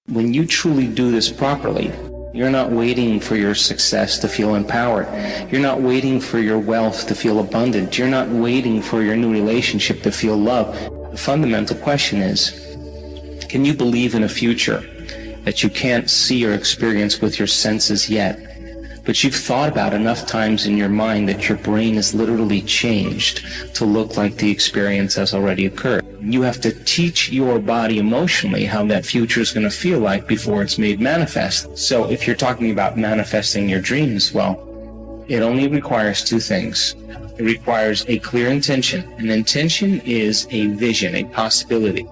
When you truly do this properly, you're not waiting for your success to feel empowered. You're not waiting for your wealth to feel abundant. You're not waiting for your new relationship to feel love. The fundamental question is, can you believe in a future that you can't see or experience with your senses yet, but you've thought about enough times in your mind that your brain is literally changed to look like the experience has already occurred? You have to teach your body emotionally how that future is going to feel like before it's made manifest. So if you're talking about manifesting your dreams, well, it only requires two things. It requires a clear intention. An intention is a vision, a possibility.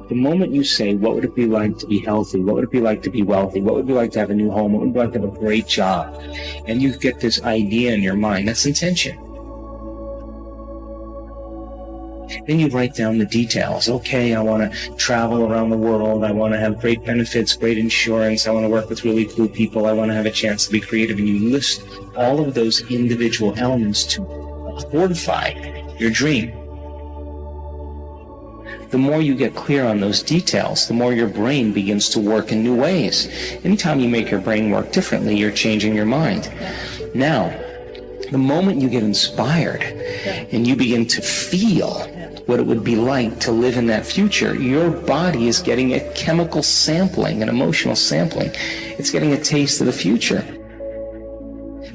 The moment you say, what would it be like to be healthy? What would it be like to be wealthy? What would it be like to have a new home? What would it be like to have a great job? And you get this idea in your mind, that's intention. Then you write down the details. Okay, I want to travel around the world. I want to have great benefits, great insurance. I want to work with really cool people. I want to have a chance to be creative. And you list all of those individual elements to fortify your dream. The more you get clear on those details, the more your brain begins to work in new ways. Anytime you make your brain work differently, you're changing your mind. Now, the moment you get inspired and you begin to feel what it would be like to live in that future, your body is getting a chemical sampling, an emotional sampling. It's getting a taste of the future.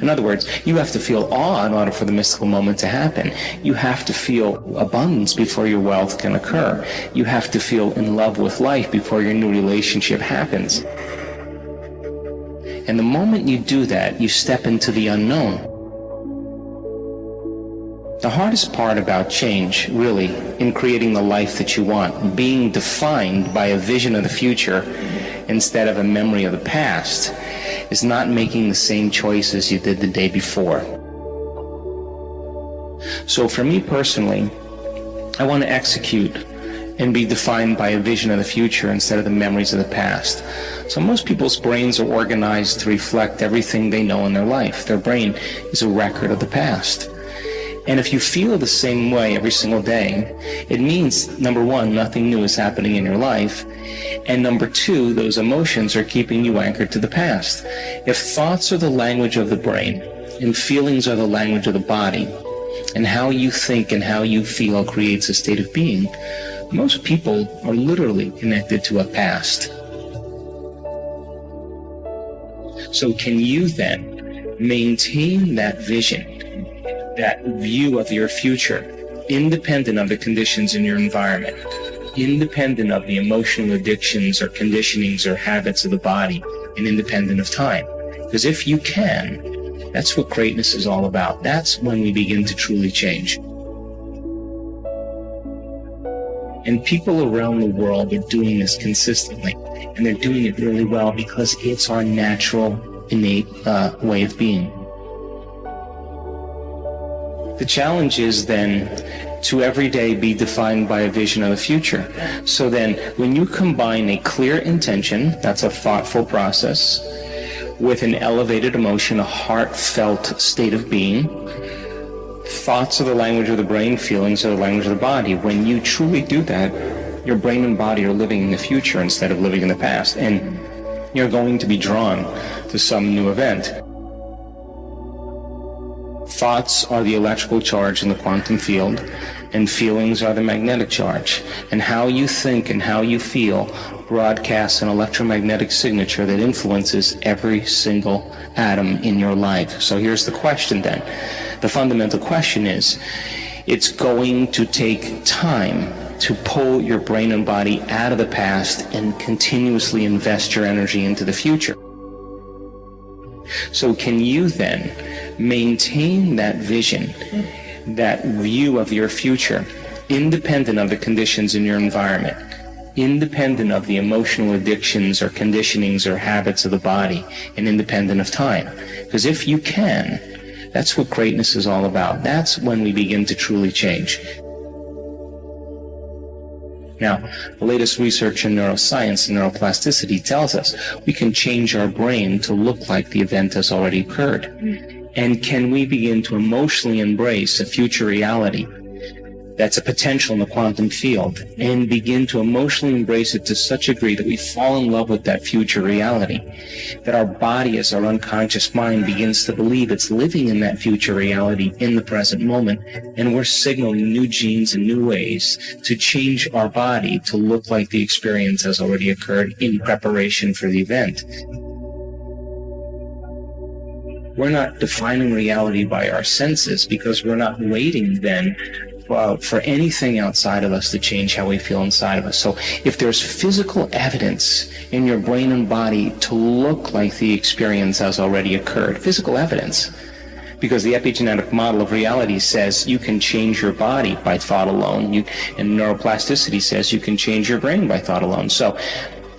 In other words, you have to feel awe in order for the mystical moment to happen. You have to feel abundance before your wealth can occur. You have to feel in love with life before your new relationship happens. And the moment you do that, you step into the unknown. The hardest part about change, really, in creating the life that you want, being defined by a vision of the future instead of a memory of the past, is not making the same choices you did the day before. So for me personally, I want to execute and be defined by a vision of the future instead of the memories of the past. So most people's brains are organized to reflect everything they know in their life. Their brain is a record of the past. And if you feel the same way every single day, it means, number one, nothing new is happening in your life. And number two, those emotions are keeping you anchored to the past. If thoughts are the language of the brain, and feelings are the language of the body, and how you think and how you feel creates a state of being, most people are literally connected to a past. So can you then maintain that vision, that view of your future, independent of the conditions in your environment, independent of the emotional addictions or conditionings or habits of the body, and independent of time? Because if you can, that's what greatness is all about. That's when we begin to truly change. And people around the world are doing this consistently, and they're doing it really well because it's our natural, innate way of being. The challenge is then to every day be defined by a vision of the future. So then when you combine a clear intention, that's a thoughtful process, with an elevated emotion, a heartfelt state of being, thoughts are the language of the brain, feelings are the language of the body. When you truly do that, your brain and body are living in the future instead of living in the past, and you're going to be drawn to some new event. Thoughts are the electrical charge in the quantum field, and feelings are the magnetic charge. And how you think and how you feel broadcasts an electromagnetic signature that influences every single atom in your life. So here's the question then. The fundamental question is, it's going to take time to pull your brain and body out of the past and continuously invest your energy into the future. So can you then maintain that vision, that view of your future, independent of the conditions in your environment, independent of the emotional addictions or conditionings or habits of the body, and independent of time? Because if you can, that's what greatness is all about. That's when we begin to truly change. Now, the latest research in neuroscience and neuroplasticity tells us we can change our brain to look like the event has already occurred. And can we begin to emotionally embrace a future reality that's a potential in the quantum field, and begin to emotionally embrace it to such a degree that we fall in love with that future reality, that our body, as our unconscious mind, begins to believe it's living in that future reality in the present moment, and we're signaling new genes and new ways to change our body to look like the experience has already occurred in preparation for the event. We're not defining reality by our senses because we're not waiting then for anything outside of us to change how we feel inside of us. So if there's physical evidence in your brain and body to look like the experience has already occurred, physical evidence, because the epigenetic model of reality says you can change your body by thought alone, and neuroplasticity says you can change your brain by thought alone. So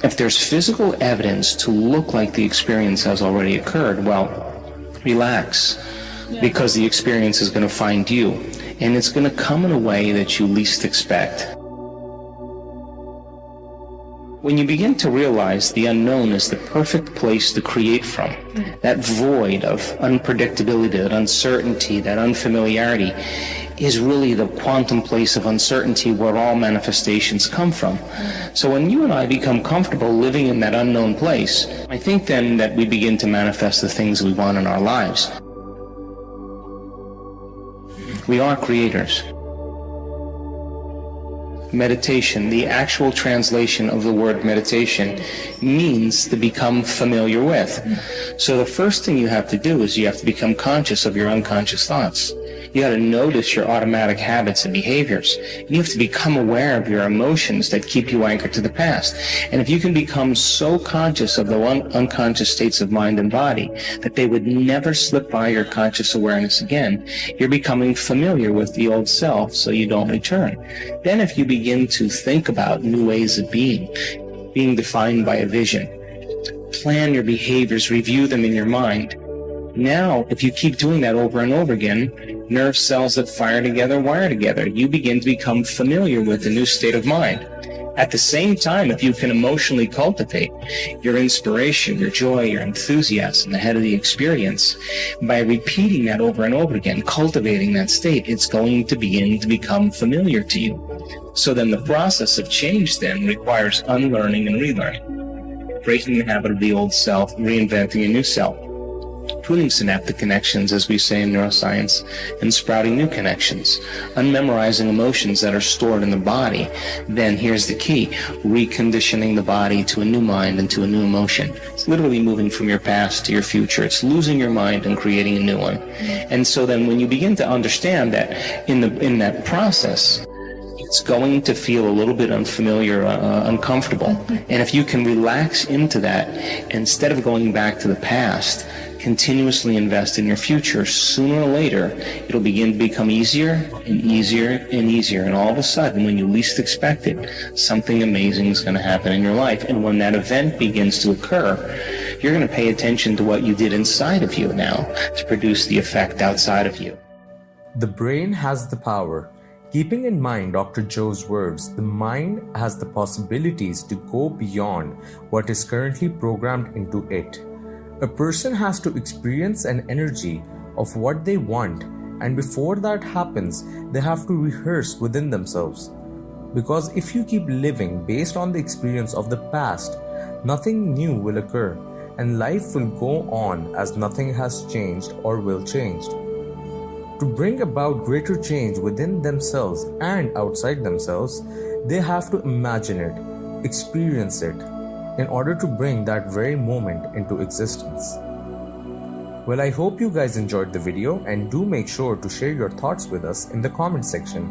if there's physical evidence to look like the experience has already occurred, well, relax, because the experience is going to find you, and it's going to come in a way that you least expect. When you begin to realize the unknown is the perfect place to create from, that void of unpredictability, that uncertainty, that unfamiliarity is really the quantum place of uncertainty where all manifestations come from. So when you and I become comfortable living in that unknown place, I think then that we begin to manifest the things we want in our lives. We are creators. Meditation, the actual translation of the word meditation, means to become familiar with. So the first thing you have to do is you have to become conscious of your unconscious thoughts. You got to notice your automatic habits and behaviors. You have to become aware of your emotions that keep you anchored to the past. And if you can become so conscious of the unconscious states of mind and body that they would never slip by your conscious awareness again, you're becoming familiar with the old self so you don't return. Then if you begin to think about new ways of being defined by a vision, plan your behaviors, review them in your mind. Now, if you keep doing that over and over again, nerve cells that fire together wire together. You begin to become familiar with a new state of mind. At the same time, if you can emotionally cultivate your inspiration, your joy, your enthusiasm ahead of the experience, by repeating that over and over again, cultivating that state, it's going to begin to become familiar to you. So then the process of change then requires unlearning and relearning, breaking the habit of the old self, reinventing a new self, pruning synaptic connections, as we say in neuroscience, and sprouting new connections, unmemorizing emotions that are stored in the body. Then here's the key: reconditioning the body to a new mind and to a new emotion. It's literally moving from your past to your future. It's losing your mind and creating a new one. And so then when you begin to understand that in that process, it's going to feel a little bit unfamiliar, uncomfortable. And if you can relax into that, instead of going back to the past, continuously invest in your future, sooner or later, it'll begin to become easier and easier and easier. And all of a sudden, when you least expect it, something amazing is going to happen in your life. And when that event begins to occur, you're going to pay attention to what you did inside of you now to produce the effect outside of you. The brain has the power. Keeping in mind Dr. Joe's words, the mind has the possibilities to go beyond what is currently programmed into it. A person has to experience an energy of what they want, and before that happens, they have to rehearse within themselves. Because if you keep living based on the experience of the past, nothing new will occur, and life will go on as nothing has changed or will change. To bring about greater change within themselves and outside themselves, they have to imagine it, experience it, in order to bring that very moment into existence. Well, I hope you guys enjoyed the video, and do make sure to share your thoughts with us in the comment section.